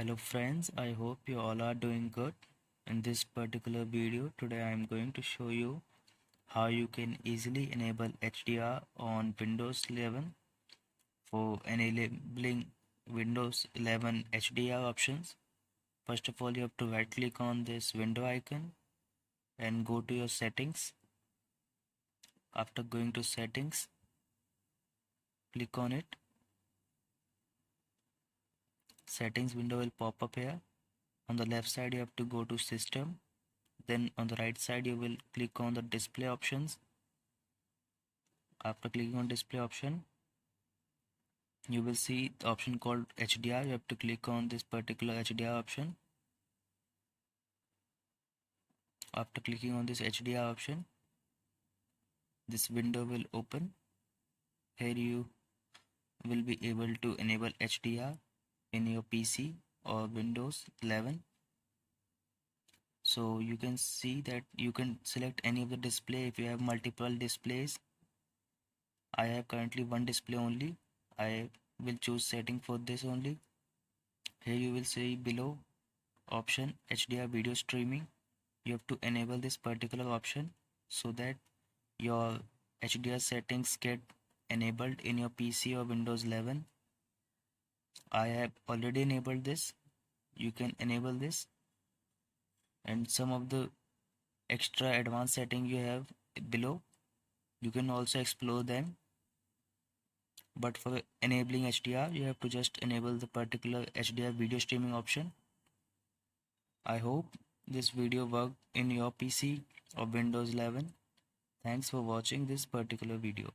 Hello friends, I hope you all are doing good. In this particular video today I am going to show you how you can easily enable HDR on Windows 11. For enabling Windows 11 HDR options, first of all you have to right click on this window icon and go to your settings. After going to settings, click on it. Settings window will pop up here. On the left side you have to go to system, then on the right side you will click on the display options. After clicking on display option, you will see the option called HDR. You have to click on this particular HDR option. After clicking on this HDR option, this window will open. Here you will be able to enable HDR in your PC or Windows 11. So you can see that you can select any of the display. If you have multiple displays, I have currently one display only. I will choose setting for this only. Here you will see below option HDR video streaming. You have to enable this particular option so that your HDR settings get enabled in your PC or Windows 11. I have already enabled this. You can enable this, and some of the extra advanced setting you have below, you can also explore them. But for enabling HDR, you have to just enable the particular HDR video streaming option. I hope this video worked in your PC or Windows 11. Thanks for watching this particular video.